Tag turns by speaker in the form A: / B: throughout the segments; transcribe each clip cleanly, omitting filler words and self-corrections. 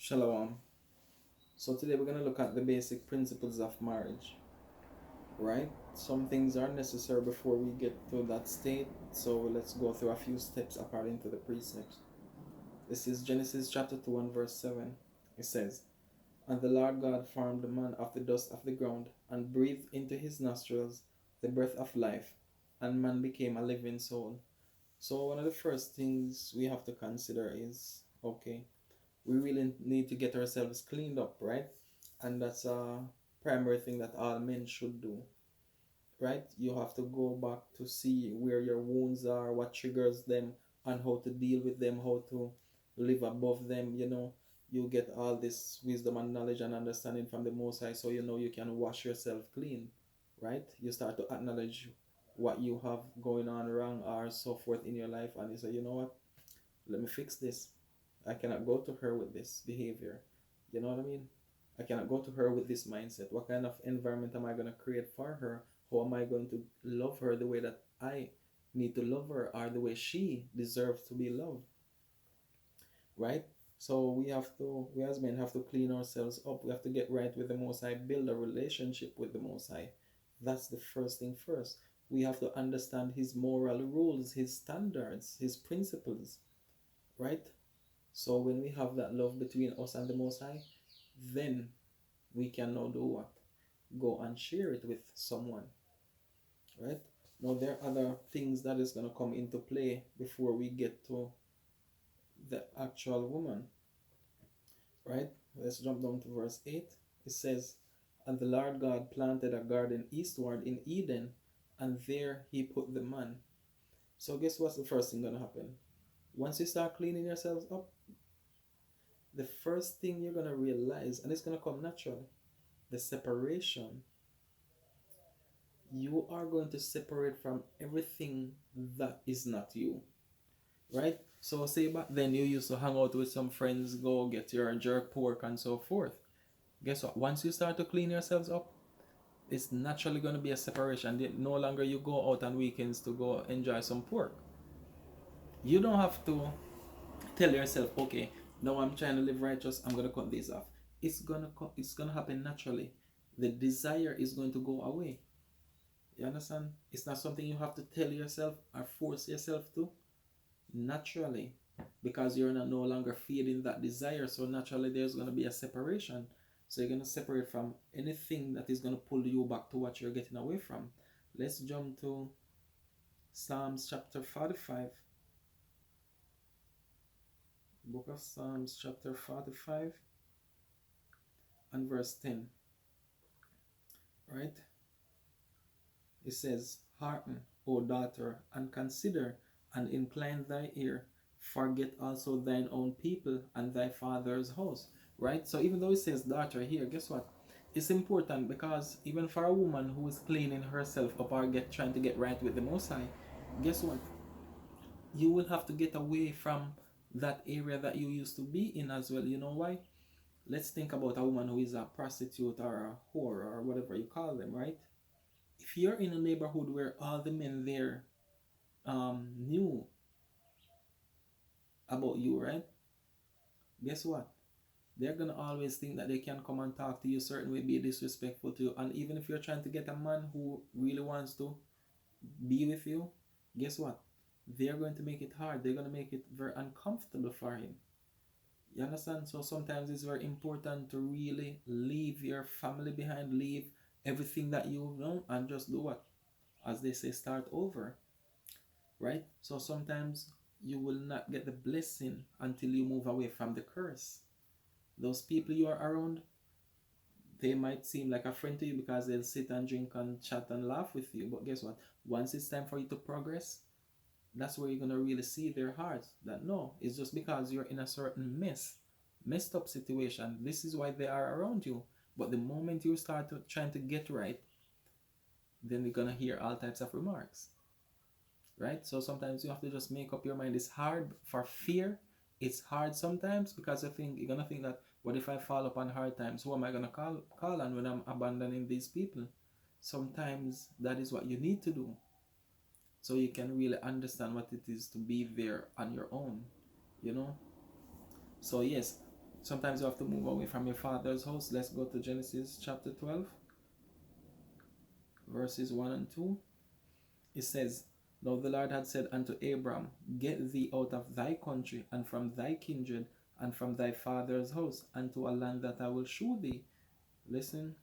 A: Shalom. So today we're going to look at the basic principles of marriage, right? Some things are necessary before we get to that state. So let's go through a few steps according to the precepts. This is Genesis chapter 2 and verse 7. It says, "And the Lord God formed the man of the dust of the ground and breathed into his nostrils the breath of life, and man became a living soul." So one of the first things we have to consider is, okay, we really need to get ourselves cleaned up, right? And that's a primary thing that all men should do, right? You have to go back to see where your wounds are, what triggers them, and how to deal with them, how to live above them. You get all this wisdom and knowledge and understanding from the Most High, so you can wash yourself clean, right? You start to acknowledge what you have going on wrong or so forth in your life, and you say, you know what, let me fix this. I cannot go to her with this behavior. You know what I mean? I cannot go to her with this mindset. What kind of environment am I going to create for her? How am I going to love her the way that I need to love her, or the way she deserves to be loved? Right? So we as men have to clean ourselves up. We have to get right with the Most High, build a relationship with the Most High. That's the first thing first. We have to understand His moral rules, His standards, His principles, right? So when we have that love between us and the Most High, then we can now do what? Go and share it with someone, right? Now there are other things that is going to come into play before we get to the actual woman, right? Let's jump down to verse 8. It says, "And the Lord God planted a garden eastward in Eden, and there he put the man." So guess what's the first thing going to happen? Once you start cleaning yourselves up, the first thing you're going to realize, and it's going to come naturally, the separation. You are going to separate from everything that is not you, right? So say back then you used to hang out with some friends, go get your jerk pork and so forth. Guess what? Once you start to clean yourselves up, it's naturally going to be a separation. No longer you go out on weekends to go enjoy some pork. You don't have to tell yourself, okay, now I'm trying to live righteous, I'm going to cut this off. It's gonna happen naturally. The desire is going to go away. You understand? It's not something you have to tell yourself or force yourself to. Naturally, because you're not no longer feeding that desire, so naturally there's going to be a separation. So you're going to separate from anything that is going to pull you back to what you're getting away from. Let's jump to Psalms chapter 45. Book of Psalms chapter 45 and verse 10. Right? It says, "Hearken, O daughter, and consider, and incline thy ear. Forget also thine own people and thy father's house." Right? So even though it says daughter here, guess what? It's important because even for a woman who is cleaning herself up or trying to get right with the Most High, guess what? You will have to get away from that area that you used to be in as well. You know why? Let's think about a woman who is a prostitute or a whore or whatever you call them, right? If you're in a neighborhood where all the men there knew about you, right? Guess what? They're gonna always think that they can come and talk to you a certain way, be disrespectful to you. And even if you're trying to get a man who really wants to be with you, guess what? They're going to make it hard. They're gonna make it very uncomfortable for him. You understand? So sometimes it's very important to really leave your family behind, leave everything that you know, and just do what? As they say, start over. Right? So sometimes you will not get the blessing until you move away from the curse. Those people you are around, they might seem like a friend to you because they'll sit and drink and chat and laugh with you. But guess what? Once it's time for you to progress, that's where you're going to really see their hearts. That no, it's just because you're in a certain messed up situation. This is why they are around you. But the moment you start trying to get right, then you're going to hear all types of remarks, right? So sometimes you have to just make up your mind. It's hard for fear. It's hard sometimes because you're gonna think that, what if I fall upon hard times? Who am I gonna call on when I'm abandoning these people? Sometimes that is what you need to do, so you can really understand what it is to be there on your own. You know. So yes, Sometimes you have to move away from your father's house. Let's go to Genesis chapter 12, verses 1 and 2. It says, Now the Lord had said unto Abram, Get thee out of thy country, and from thy kindred, and from thy father's house, unto a land that I will shew thee. Listen.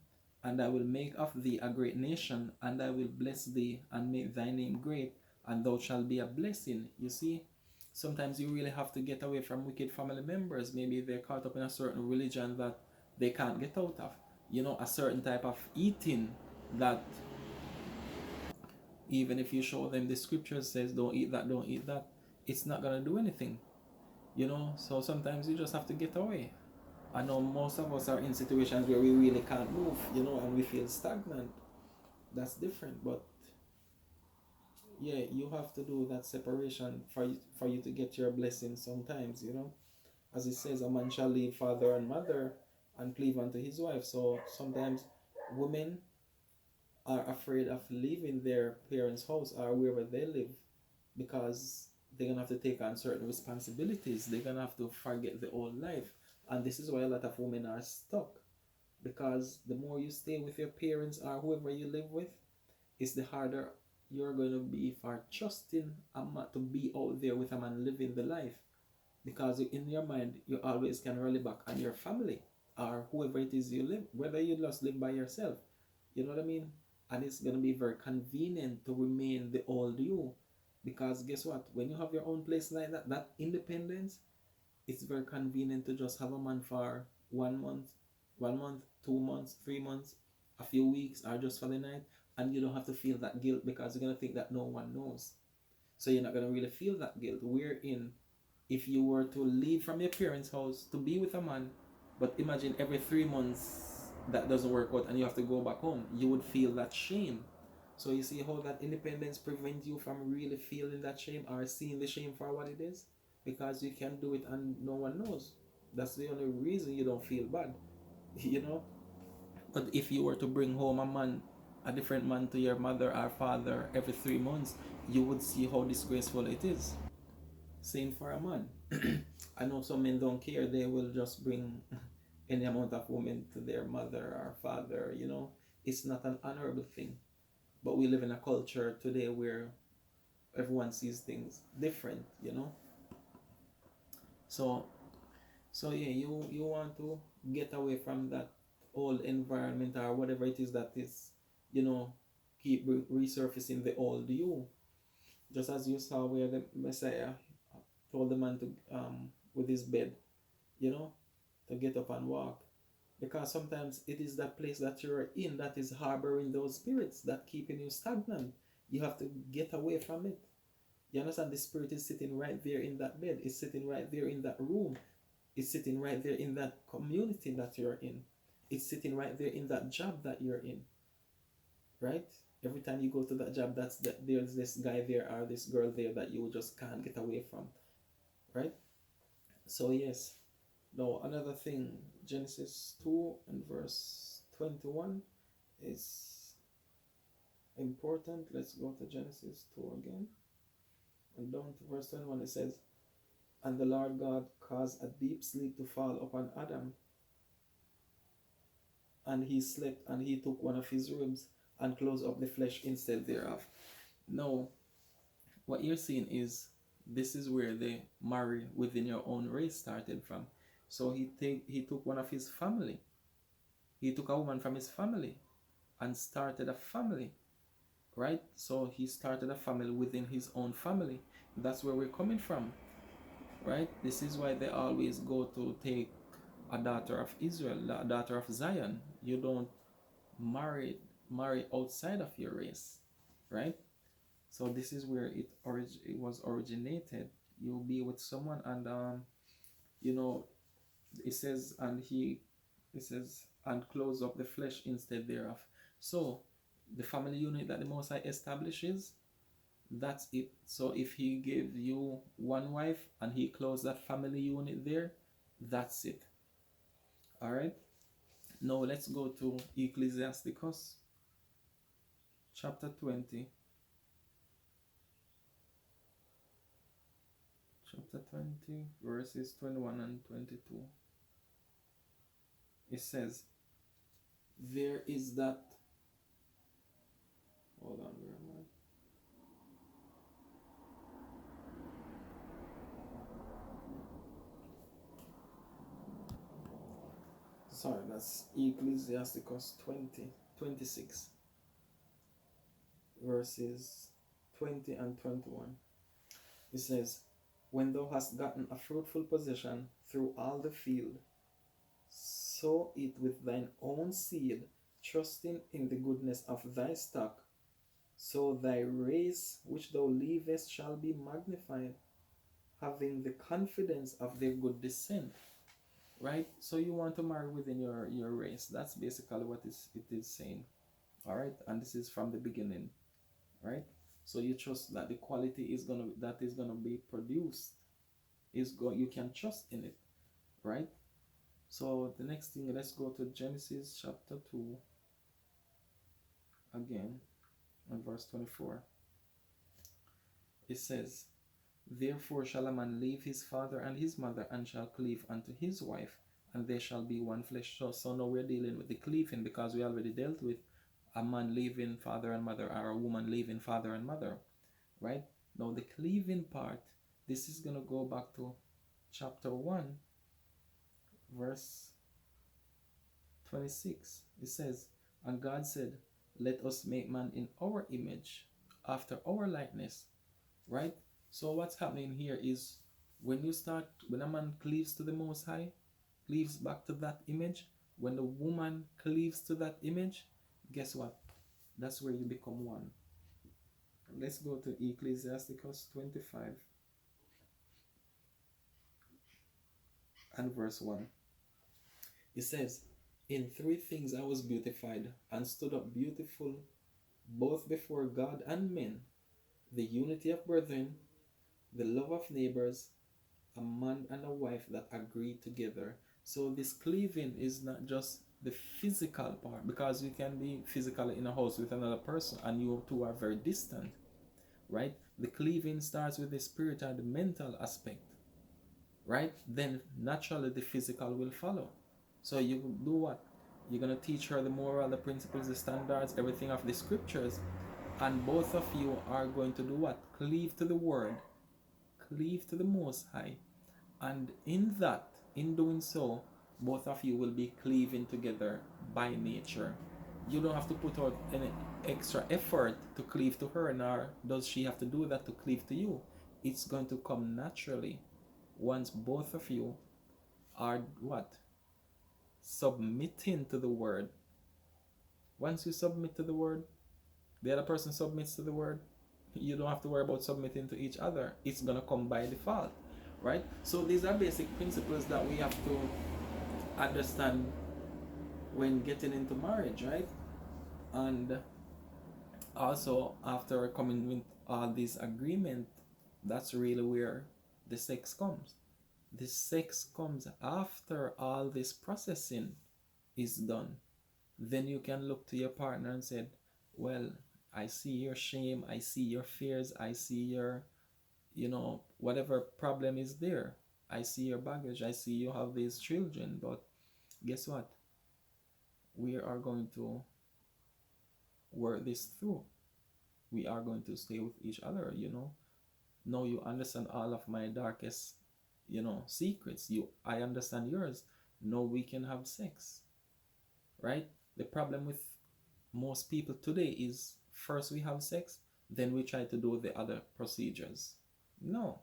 A: And I will make of thee a great nation, and I will bless thee, and make thy name great, and thou shalt be a blessing. You see, sometimes you really have to get away from wicked family members. Maybe they're caught up in a certain religion that they can't get out of. You know, a certain type of eating that even if you show them the scripture says don't eat that, don't eat that, it's not gonna do anything. You know, so sometimes you just have to get away. I know most of us are in situations where we really can't move, you know, and we feel stagnant. That's different, but yeah, you have to do that separation for you to get your blessing sometimes, you know. As it says, a man shall leave father and mother and cleave unto his wife. So sometimes women are afraid of leaving their parents' house or wherever they live because they're gonna have to take on certain responsibilities. They're gonna have to forget the old life. And this is why a lot of women are stuck. Because the more you stay with your parents or whoever you live with, it's the harder you're going to be for trusting a man to be out there with a man living the life. Because in your mind, you always can rally back on your family or whoever it is you live, whether you just live by yourself. You know what I mean? And it's going to be very convenient to remain the old you. Because guess what? When you have your own place like that, that independence, it's very convenient to just have a man for 1 month, 1 month, 2 months, 3 months, a few weeks, or just for the night, and you don't have to feel that guilt because you're gonna think that no one knows. So you're not gonna really feel that guilt. Wherein, if you were to leave from your parents' house to be with a man, but imagine every 3 months that doesn't work out and you have to go back home, you would feel that shame. So you see how that independence prevents you from really feeling that shame or seeing the shame for what it is? Because you can do it and no one knows. That's the only reason you don't feel bad, you know. But if you were to bring home a man, a different man to your mother or father every 3 months, you would see how disgraceful it is. Same for a man. I know some men don't care, they will just bring any amount of women to their mother or father, you know. It's not an honorable thing. But we live in a culture today where everyone sees things different, you know. So yeah, you want to get away from that old environment or whatever it is that is, you know, keep resurfacing the old you. Just as you saw where the Messiah told the man to with his bed, you know, to get up and walk. Because sometimes it is that place that you're in that is harboring those spirits that keeping you stagnant. You have to get away from it. You understand? The spirit is sitting right there in that bed. It's sitting right there in that room. It's sitting right there in that community that you're in. It's sitting right there in that job that you're in. Right? Every time you go to that job, there's this guy there or this girl there that you just can't get away from. Right? So yes. Now another thing, Genesis 2 and verse 21 is important. Let's go to Genesis 2 again. And down to verse 21 it says, And the Lord God caused a deep sleep to fall upon Adam, and he slept, and he took one of his ribs and closed up the flesh instead thereof. Now, what you're seeing is this is where the marry within your own race started from. So he took one of his family. He took a woman from his family and started a family, right? So he started a family within his own family. That's where we're coming from, right? This is why they always go to take a daughter of Israel, a daughter of Zion. You don't marry outside of your race, right? So this is where it was originated. You'll be with someone, and you know, it says, and close up the flesh instead thereof. So the family unit that the Most High establishes, that's it. So if he gave you one wife and he closed that family unit there, that's it. All right. Now let's go to Ecclesiasticus chapter 20. Chapter 20, verses 21 and 22. It says, there is that, hold on, where am I? Sorry, that's Ecclesiasticus 20:26, verses 20 and 21. It says, when thou hast gotten a fruitful possession through all the field, sow it with thine own seed, trusting in the goodness of thy stock, so thy race which thou leavest shall be magnified, having the confidence of their good descent. Right? So you want to marry within your race. That's basically what it is saying. All right, and this is from the beginning, right? So you trust that the quality is gonna be produced you can trust in it, right? So the next thing, let's go to Genesis chapter 2 again, and verse 24. It says, therefore shall a man leave his father and his mother, and shall cleave unto his wife, and they shall be one flesh. So now we're dealing with the cleaving, because we already dealt with a man leaving father and mother, or a woman leaving father and mother, right? Now the cleaving part, this is going to go back to chapter 1, verse 26. It says, and God said, let us make man in our image, after our likeness, right? So what's happening here is, when a man cleaves to the Most High, cleaves back to that image, when the woman cleaves to that image, guess what? That's where you become one. Let's go to Ecclesiasticus 25 and verse 1. It says, in three things I was beautified, and stood up beautiful, both before God and men: the unity of brethren, the love of neighbors, a man and a wife that agree together. So this cleaving is not just the physical part, because you can be physically in a house with another person and you two are very distant, right? The cleaving starts with the spirit and the mental aspect, right? Then naturally the physical will follow. So you do what? You're going to teach her the moral, the principles, the standards, everything of the scriptures, and both of you are going to do what? Cleave to the word, cleave to the Most High, and in doing so, both of you will be cleaving together by nature. You don't have to put out any extra effort to cleave to her, nor does she have to do that to cleave to you. It's going to come naturally once both of you are what? Submitting to the word. Once you submit to the word, the other person submits to the word, you don't have to worry about submitting to each other. It's going to come by default, right? So these are basic principles that we have to understand when getting into marriage, right? And also, after coming with all these agreement, that's really where the sex comes. The sex comes after all this processing is done. Then you can look to your partner and say, well, I see your shame, I see your fears, I see your, whatever problem is there. I see your baggage, I see you have these children, but guess what? We are going to work this through. We are going to stay with each other, Now you understand all of my darkest, secrets. I understand yours. Now we can have sex, right? The problem with most people today is, first we have sex, then we try to do the other procedures. No.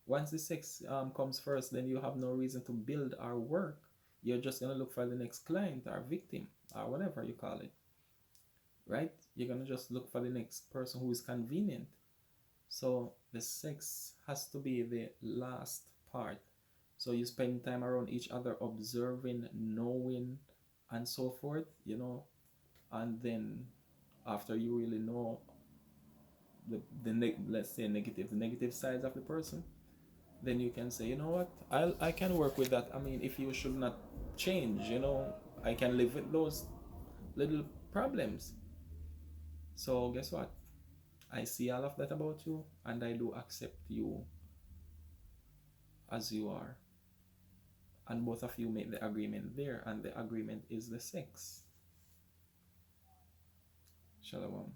A: Once the sex comes first, then you have no reason to build or work. You're just going to look for the next client or victim or whatever you call it, right? You're going to just look for the next person who is convenient. So the sex has to be the last part. So you spend time around each other, observing, knowing, and so forth, and then after you really know let's say the negative sides of the person, then you can say, you know what, I can work with that. I mean, if you should not change, I can live with those little problems. So guess what? I see all of that about you, and I do accept you as you are. and both of you make the agreement there, and the agreement is the sex. Shalom.